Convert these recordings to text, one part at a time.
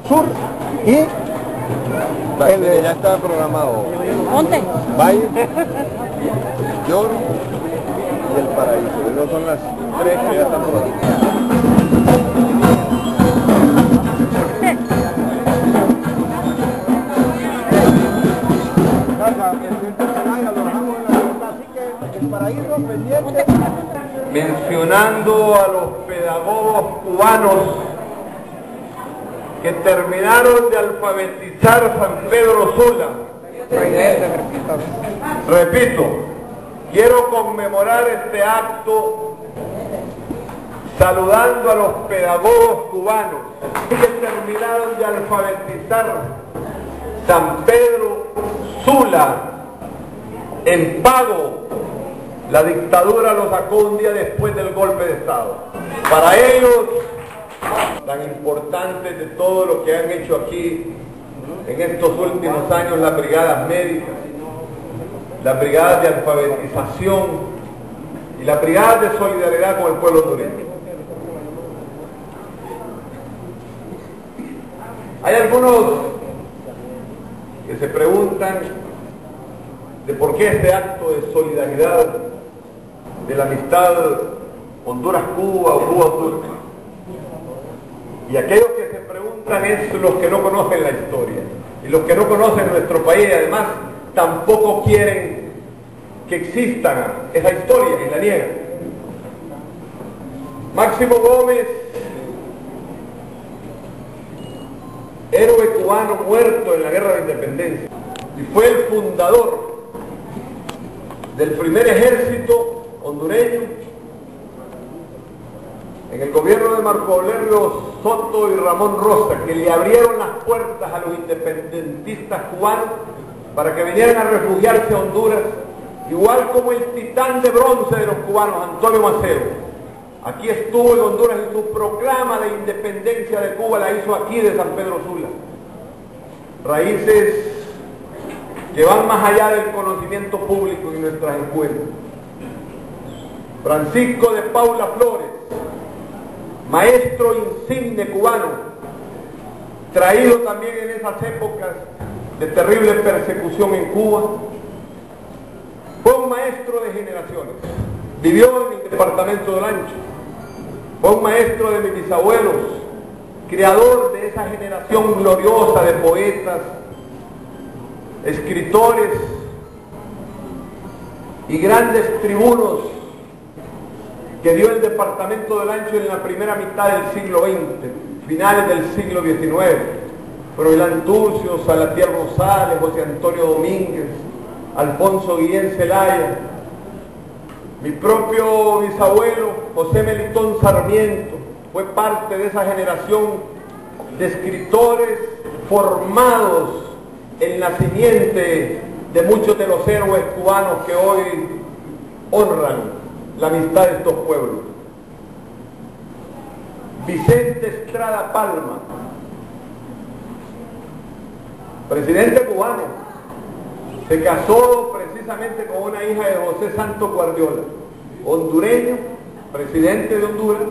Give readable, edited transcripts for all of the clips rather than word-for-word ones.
Sur y ya está programado. Monte. Valle, Lloro y El Paraíso. Esas son las tres que ya están programadas. Mencionando a los pedagogos cubanos que terminaron de alfabetizar San Pedro Sula. Repito, quiero conmemorar este acto saludando a los pedagogos cubanos que terminaron de alfabetizar San Pedro Sula en pago. La dictadura lo sacó un día después del golpe de Estado. Para ellos, tan importante de todo lo que han hecho aquí en estos últimos años las brigadas médicas, las brigadas de alfabetización y las brigadas de solidaridad con el pueblo hondureño. Hay algunos que se preguntan de por qué este acto de solidaridad, de la amistad Honduras-Cuba o Cuba-Honduras. Y aquellos que se preguntan es los que no conocen la historia y los que no conocen nuestro país y además tampoco quieren que exista esa historia y la niegan. Máximo Gómez, héroe cubano muerto en la Guerra de Independencia, y fue el fundador del primer ejército hondureño en el gobierno de Marco Aurelio Soto y Ramón Rosa, que le abrieron las puertas a los independentistas cubanos para que vinieran a refugiarse a Honduras, igual como el titán de bronce de los cubanos, Antonio Maceo. Aquí estuvo en Honduras y su proclama de independencia de Cuba la hizo aquí de San Pedro Sula. Raíces que van más allá del conocimiento público y nuestras escuelas. Francisco de Paula Flores, maestro insigne cubano, traído también en esas épocas de terrible persecución en Cuba, fue un maestro de generaciones, vivió en el departamento del Ancho, fue un maestro de mis bisabuelos, creador de esa generación gloriosa de poetas, escritores y grandes tribunos que dio el departamento del Ancho en la primera mitad del siglo XX, finales del siglo XIX. Froilán Turcio, Salatiel Rosales, José Antonio Domínguez, Alfonso Guillén Zelaya, mi propio bisabuelo José Melitón Sarmiento fue parte de esa generación de escritores formados en la simiente de muchos de los héroes cubanos que hoy honran la amistad de estos pueblos. Vicente Estrada Palma, presidente cubano, se casó precisamente con una hija de José Santos Guardiola, hondureño, presidente de Honduras,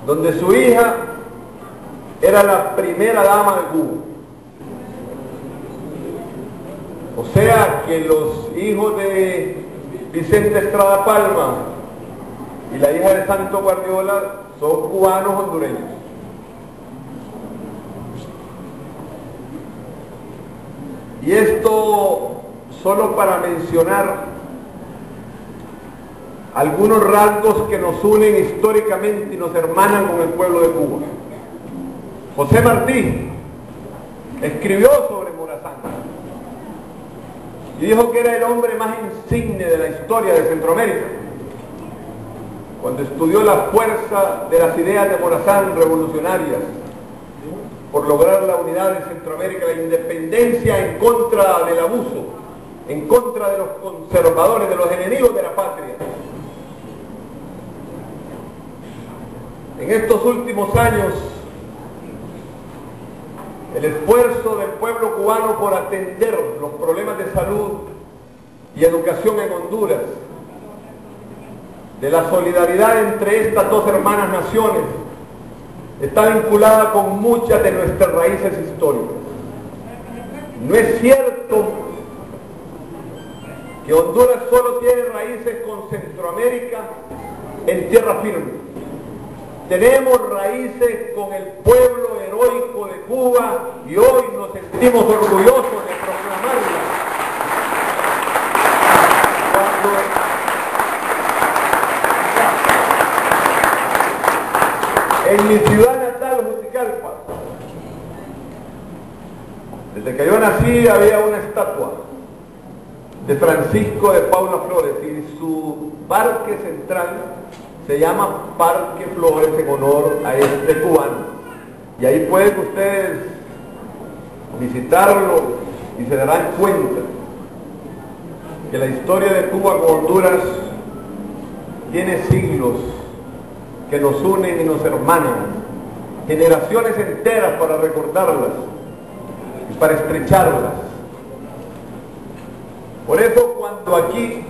donde su hija era la primera dama de Cuba. O sea que los hijos de Vicente Estrada Palma y la hija de Santos Guardiola son cubanos hondureños. Y esto solo para mencionar algunos rasgos que nos unen históricamente y nos hermanan con el pueblo de Cuba. José Martí escribió sobre Morazán y dijo que era el hombre más insigne de la historia de Centroamérica. Cuando estudió la fuerza de las ideas de Morazán revolucionarias por lograr la unidad de Centroamérica, la independencia en contra del abuso, en contra de los conservadores, de los enemigos de la patria. En estos últimos años, el esfuerzo del pueblo cubano por atender los problemas de salud y educación en Honduras, de la solidaridad entre estas dos hermanas naciones, está vinculada con muchas de nuestras raíces históricas. No es cierto que Honduras solo tiene raíces con Centroamérica en tierra firme. Tenemos raíces con el pueblo heroico de Cuba y hoy nos sentimos orgullosos de proclamarla. En mi ciudad natal, Juticalpa, desde que yo nací había una estatua de Francisco de Paula Flores y su parque central se llama Parque Flores en honor a este cubano. Y ahí pueden ustedes visitarlo y se darán cuenta que la historia de Cuba con Honduras tiene siglos que nos unen y nos hermanan, generaciones enteras para recordarlas y para estrecharlas. Por eso cuando aquí,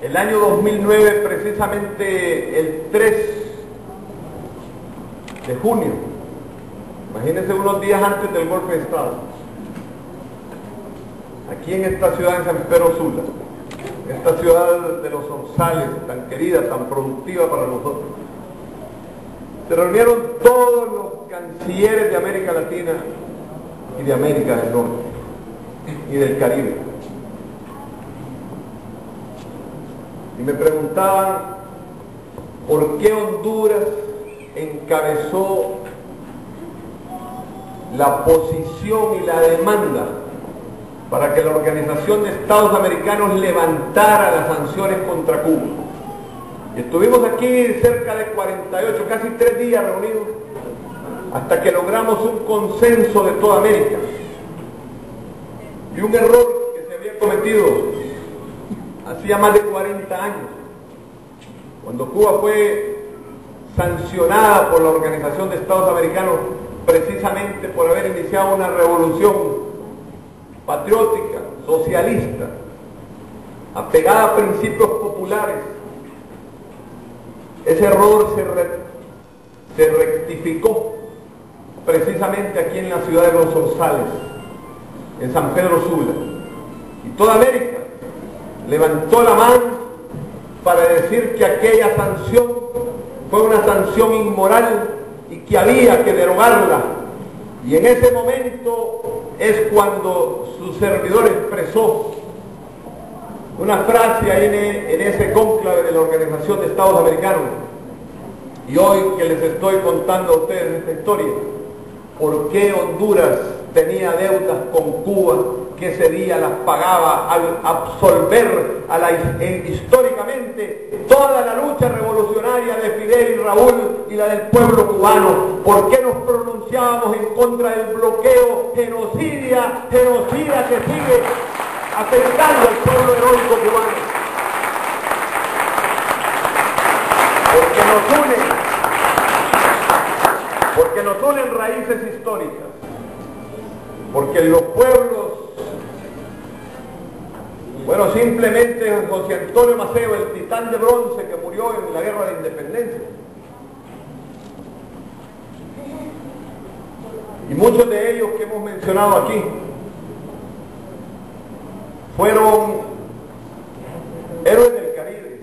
el año 2009, precisamente el 3 de junio, imagínense unos días antes del golpe de Estado, aquí en esta ciudad de San Pedro Sula, esta ciudad de los Zorzales, tan querida, tan productiva para nosotros, se reunieron todos los cancilleres de América Latina y de América del Norte y del Caribe. Y me preguntaban por qué Honduras encabezó la posición y la demanda para que la Organización de Estados Americanos levantara las sanciones contra Cuba. Y estuvimos aquí cerca de 48, casi 3 días reunidos, hasta que logramos un consenso de toda América. Y un error que se había cometido hacía más de 40 años, cuando Cuba fue sancionada por la Organización de Estados Americanos precisamente por haber iniciado una revolución patriótica, socialista, apegada a principios populares. Ese error se rectificó precisamente aquí en la ciudad de los Zorzales, en San Pedro Sula, y toda América levantó la mano para decir que aquella sanción fue una sanción inmoral y que había que derogarla. Y en ese momento es cuando su servidor expresó una frase ahí en ese cónclave de la Organización de Estados Americanos. Y hoy que les estoy contando a ustedes esta historia, ¿por qué Honduras tenía deudas con Cuba que ese día las pagaba al absolver históricamente toda la lucha revolucionaria de Fidel y Raúl y la del pueblo cubano? ¿Por qué nos pronunciábamos en contra del bloqueo genocida que sigue afectando al pueblo heroico cubano? Porque nos unen raíces históricas, porque los pueblos, bueno, simplemente José Antonio Maceo, el titán de bronce que murió en la guerra de independencia, y muchos de ellos que hemos mencionado aquí, fueron héroes del Caribe,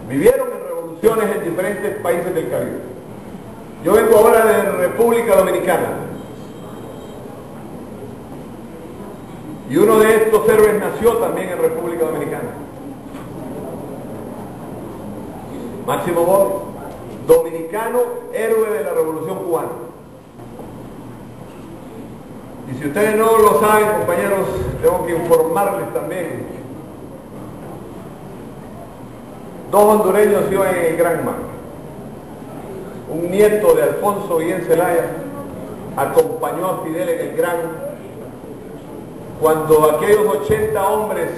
vivieron en revoluciones en diferentes países del Caribe. Yo vengo ahora de República Dominicana, y uno de estos héroes nació también en República Dominicana. Máximo Gómez, dominicano, héroe de la Revolución Cubana. Y si ustedes no lo saben, compañeros, tengo que informarles también. 2 hondureños iban en el Granma. Un nieto de Alfonso Guillén Zelaya acompañó a Fidel en el Gran, cuando aquellos 80 hombres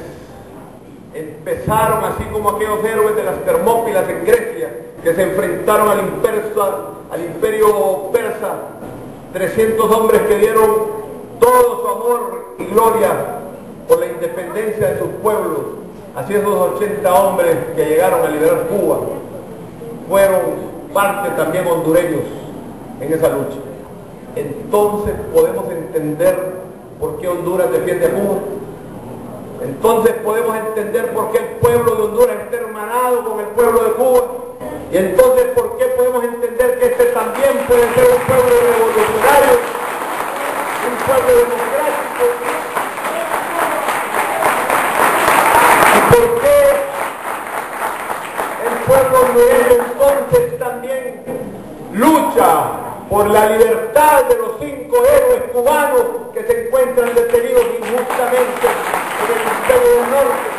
empezaron, así como aquellos héroes de las Termópilas en Grecia, que se enfrentaron al imperio persa, 300 hombres que dieron todo su amor y gloria por la independencia de sus pueblos. Así esos 80 hombres que llegaron a liberar Cuba fueron parte también hondureños en esa lucha. Entonces podemos entender por qué Honduras defiende a Cuba. Entonces podemos entender por qué el pueblo de Honduras está hermanado con el pueblo de Cuba. Y entonces por qué podemos entender que este también puede ser un pueblo revolucionario, un pueblo democrático. Y por qué el pueblo hondureño entonces también lucha por la libertad de los 5 héroes cubanos que se encuentran detenidos injustamente en el Hemisferio del Norte.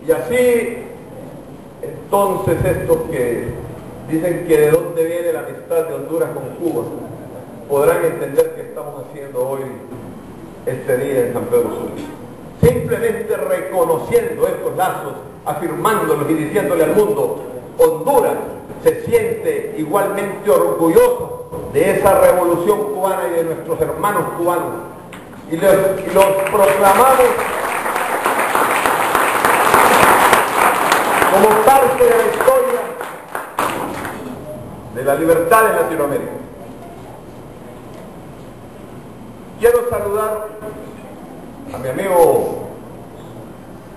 Y así, entonces estos que dicen que de dónde viene la amistad de Honduras con Cuba, podrán entender qué estamos haciendo hoy, este día en San Pedro Sula. Simplemente reconociendo estos lazos, afirmándolos y diciéndole al mundo, Honduras se siente igualmente orgulloso de esa revolución cubana y de nuestros hermanos cubanos. Y los proclamamos como parte de la historia de la libertad en Latinoamérica. Quiero saludar a mi amigo,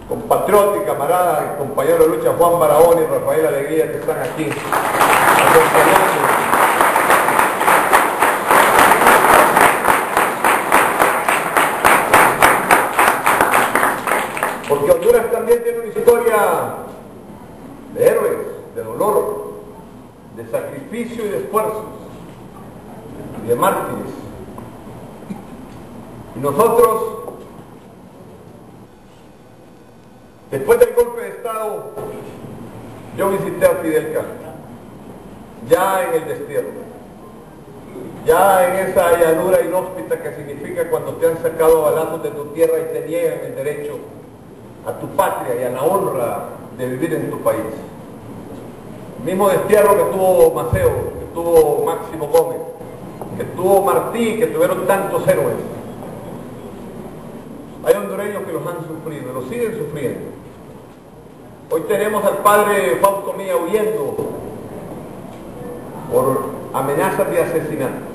compatriota y camarada y compañero de lucha Juan Barahona y Rafael Alegría, que están aquí acompañando. Porque Honduras también tiene una historia de héroes, de dolor, de sacrificio y de esfuerzos, y de mártires. Y nosotros, después del golpe de Estado, yo visité a Fidel Castro, ya en el destierro, ya en esa llanura inhóspita que significa cuando te han sacado a balazos de tu tierra y te niegan el derecho a tu patria y a la honra de vivir en tu país. El mismo destierro que tuvo Maceo, que tuvo Máximo Gómez, que tuvo Martí, que tuvieron tantos héroes. Hay hondureños que los han sufrido, los siguen sufriendo. Hoy tenemos al padre Fausto Mía huyendo por amenazas de asesinato.